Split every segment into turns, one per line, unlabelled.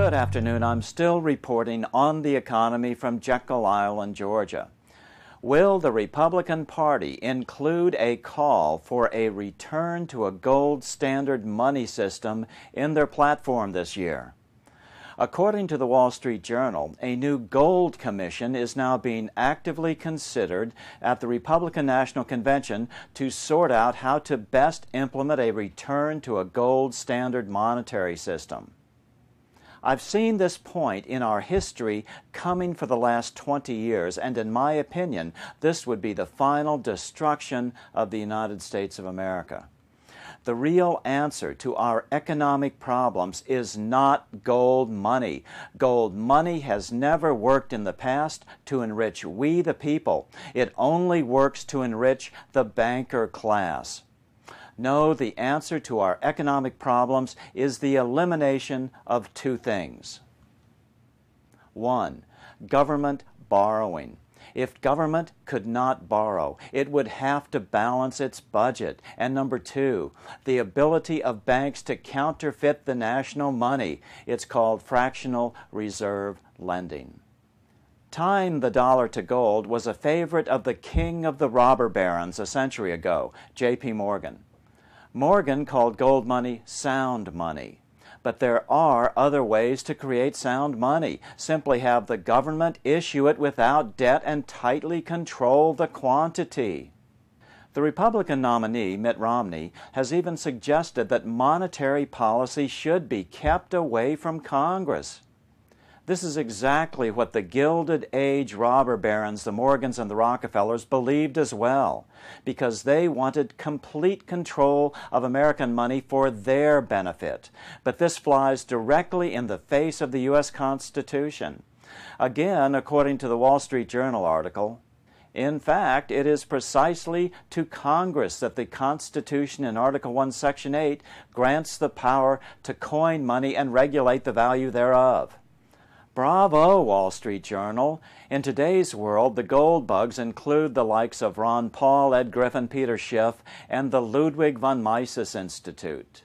Good afternoon. I'm still reporting on the economy from Jekyll Island, Georgia. Will the Republican Party include a call for a return to a gold standard money system in their platform this year? According to the Wall Street Journal, a new gold commission is now being actively considered at the Republican National Convention to sort out how to best implement a return to a gold standard monetary system. I've seen this point in our history coming for the last 20 years, and in my opinion, this would be the final destruction of the United States of America. The real answer to our economic problems is not gold money. Gold money has never worked in the past to enrich we the people. It only works to enrich the banker class. No, the answer to our economic problems is the elimination of two things. 1. Government borrowing. If government could not borrow, it would have to balance its budget. And number 2, the ability of banks to counterfeit the national money. It's called fractional reserve lending. Tying the dollar to gold was a favorite of the king of the robber barons a century ago, J.P. Morgan. Morgan called gold money sound money. But there are other ways to create sound money. Simply have the government issue it without debt and tightly control the quantity. The Republican nominee, Mitt Romney, has even suggested that monetary policy should be kept away from Congress. This is exactly what the Gilded Age robber barons, the Morgans and the Rockefellers, believed as well, because they wanted complete control of American money for their benefit. But this flies directly in the face of the U.S. Constitution. Again, according to the Wall Street Journal article, in fact, it is precisely to Congress that the Constitution in Article 1, Section 8 grants the power to coin money and regulate the value thereof. Bravo, Wall Street Journal. In today's world, the gold bugs include the likes of Ron Paul, Ed Griffin, Peter Schiff, and the Ludwig von Mises Institute.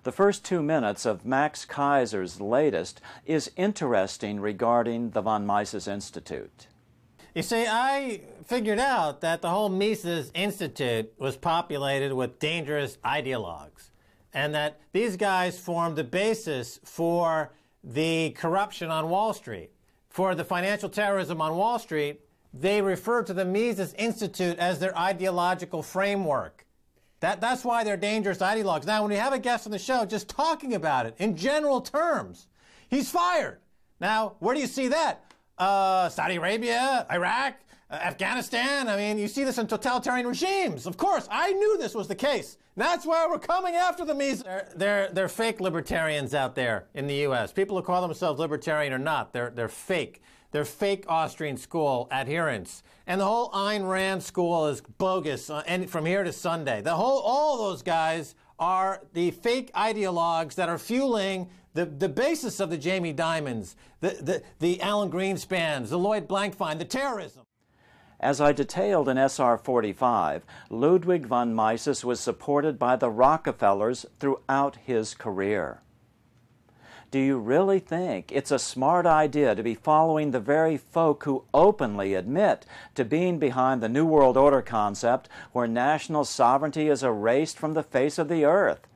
The first 2 minutes of Max Kaiser's latest is interesting regarding the von Mises Institute.
You see, I figured out that the whole Mises Institute was populated with dangerous ideologues, and that these guys formed the basis for the corruption on Wall Street. For the financial terrorism on Wall Street, they refer to the Mises Institute as their ideological framework. That's why they're dangerous ideologues. Now, when you have a guest on the show just talking about it in general terms, he's fired. Now, where do you see that? Saudi Arabia, Iraq, Afghanistan. I mean, you see this in totalitarian regimes. Of course, I knew this was the case. That's why we're coming after the Mises. They're fake libertarians out there in the U.S. People who call themselves libertarian are not. They're fake. They're fake Austrian school adherents. And the whole Ayn Rand school is bogus, and from here to Sunday. All those guys are the fake ideologues that are fueling the basis of the Jamie Dimons, the Alan Greenspans, the Lloyd Blankfein, the terrorism.
As I detailed in SR 45, Ludwig von Mises was supported by the Rockefellers throughout his career. Do you really think it's a smart idea to be following the very folk who openly admit to being behind the New World Order concept where national sovereignty is erased from the face of the earth?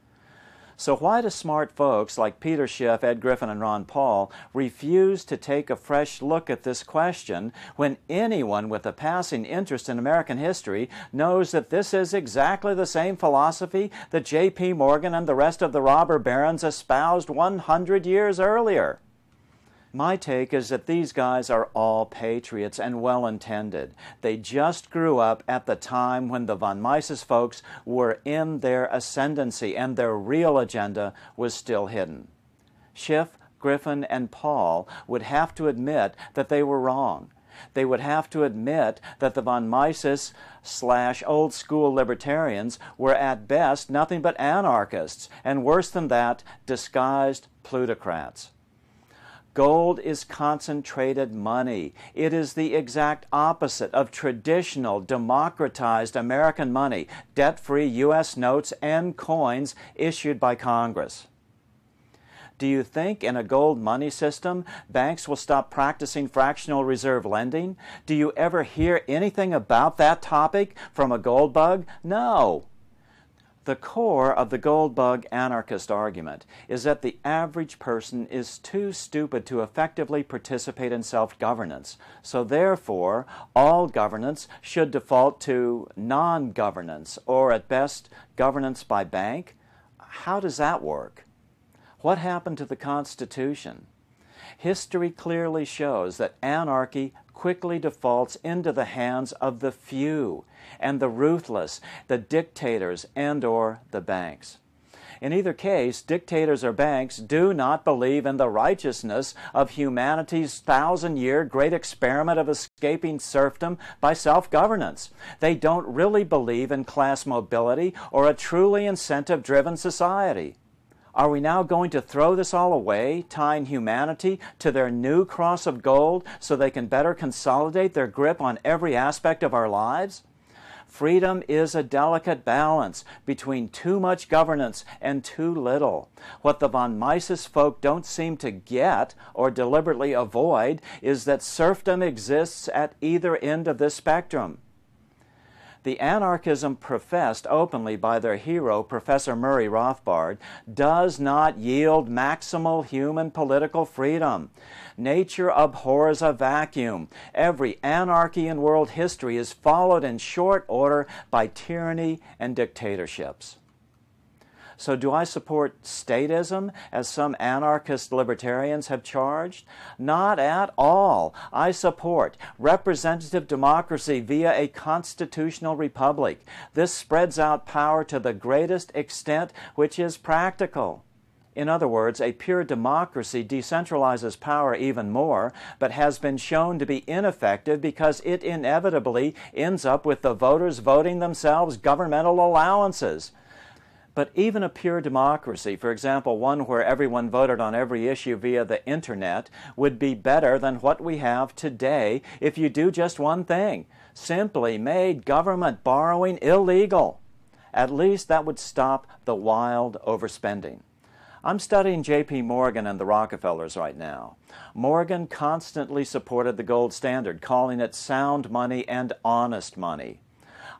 So why do smart folks like Peter Schiff, Ed Griffin, and Ron Paul refuse to take a fresh look at this question when anyone with a passing interest in American history knows that this is exactly the same philosophy that J.P. Morgan and the rest of the robber barons espoused 100 years earlier? My take is that these guys are all patriots and well-intended. They just grew up at the time when the von Mises folks were in their ascendancy and their real agenda was still hidden. Schiff, Griffin, and Paul would have to admit that they were wrong. They would have to admit that the von Mises / old-school libertarians were at best nothing but anarchists, and worse than that, disguised plutocrats. Gold is concentrated money. It is the exact opposite of traditional, democratized American money, debt-free U.S. notes and coins issued by Congress. Do you think in a gold money system, banks will stop practicing fractional reserve lending? Do you ever hear anything about that topic from a gold bug? No. The core of the gold bug anarchist argument is that the average person is too stupid to effectively participate in self-governance. So therefore, all governance should default to non-governance, or at best, governance by bank. How does that work? What happened to the Constitution? History clearly shows that anarchy quickly defaults into the hands of the few and the ruthless, the dictators and/or the banks. In either case, dictators or banks do not believe in the righteousness of humanity's 1,000-year great experiment of escaping serfdom by self-governance. They don't really believe in class mobility or a truly incentive-driven society. Are we now going to throw this all away, tying humanity to their new cross of gold so they can better consolidate their grip on every aspect of our lives? Freedom is a delicate balance between too much governance and too little. What the von Mises folk don't seem to get or deliberately avoid is that serfdom exists at either end of this spectrum. The anarchism professed openly by their hero, Professor Murray Rothbard, does not yield maximal human political freedom. Nature abhors a vacuum. Every anarchy in world history is followed in short order by tyranny and dictatorships. So do I support statism, as some anarchist libertarians have charged? Not at all. I support representative democracy via a constitutional republic. This spreads out power to the greatest extent which is practical. In other words, a pure democracy decentralizes power even more, but has been shown to be ineffective because it inevitably ends up with the voters voting themselves governmental allowances. But even a pure democracy, for example, one where everyone voted on every issue via the internet, would be better than what we have today if you do just one thing: simply made government borrowing illegal. At least that would stop the wild overspending. I'm studying J.P. Morgan and the Rockefellers right now. Morgan constantly supported the gold standard, calling it sound money and honest money.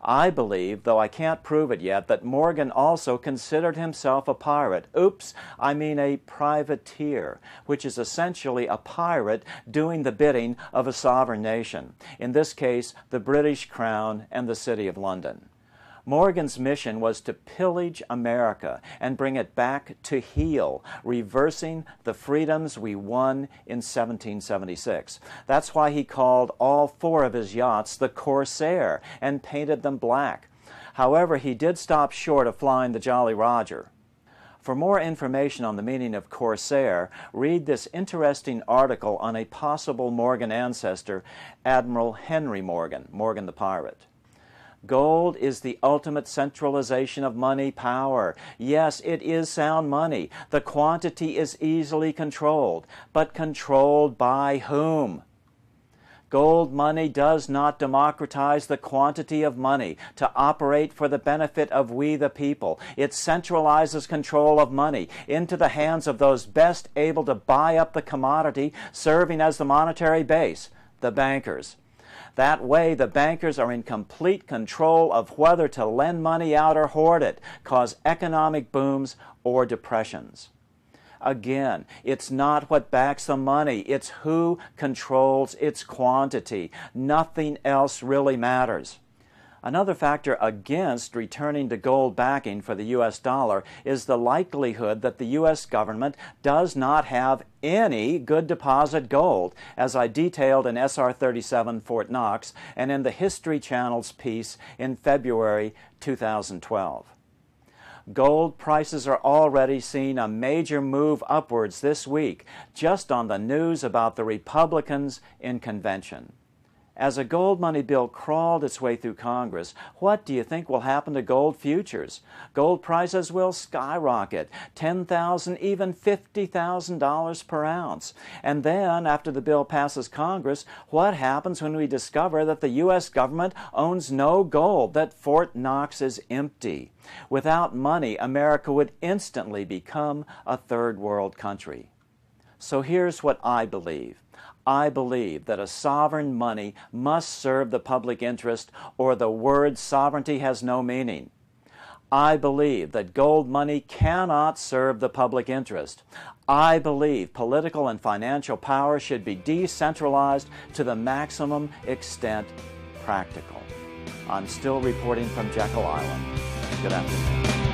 I believe, though I can't prove it yet, that Morgan also considered himself a pirate. Oops, I mean a privateer, which is essentially a pirate doing the bidding of a sovereign nation, in this case, the British Crown and the City of London. Morgan's mission was to pillage America and bring it back to heel, reversing the freedoms we won in 1776. That's why he called all 4 of his yachts the Corsair and painted them black. However, he did stop short of flying the Jolly Roger. For more information on the meaning of Corsair, read this interesting article on a possible Morgan ancestor, Admiral Henry Morgan, Morgan the Pirate. Gold is the ultimate centralization of money power. Yes, it is sound money. The quantity is easily controlled, but controlled by whom? Gold money does not democratize the quantity of money to operate for the benefit of we the people. It centralizes control of money into the hands of those best able to buy up the commodity, serving as the monetary base, the bankers. That way, the bankers are in complete control of whether to lend money out or hoard it, cause economic booms or depressions. Again, it's not what backs the money, it's who controls its quantity. Nothing else really matters. Another factor against returning to gold backing for the U.S. dollar is the likelihood that the U.S. government does not have any good deposit gold, as I detailed in SR 37 Fort Knox and in the History Channel's piece in February 2012. Gold prices are already seeing a major move upwards this week, just on the news about the Republicans in convention. As a gold money bill crawled its way through Congress, what do you think will happen to gold futures? Gold prices will skyrocket, $10,000, even $50,000 per ounce. And then, after the bill passes Congress, what happens when we discover that the U.S. government owns no gold, that Fort Knox is empty? Without money, America would instantly become a third world country. So here's what I believe. I believe that a sovereign money must serve the public interest, or the word sovereignty has no meaning. I believe that gold money cannot serve the public interest. I believe political and financial power should be decentralized to the maximum extent practical. I'm still reporting from Jekyll Island. Good afternoon.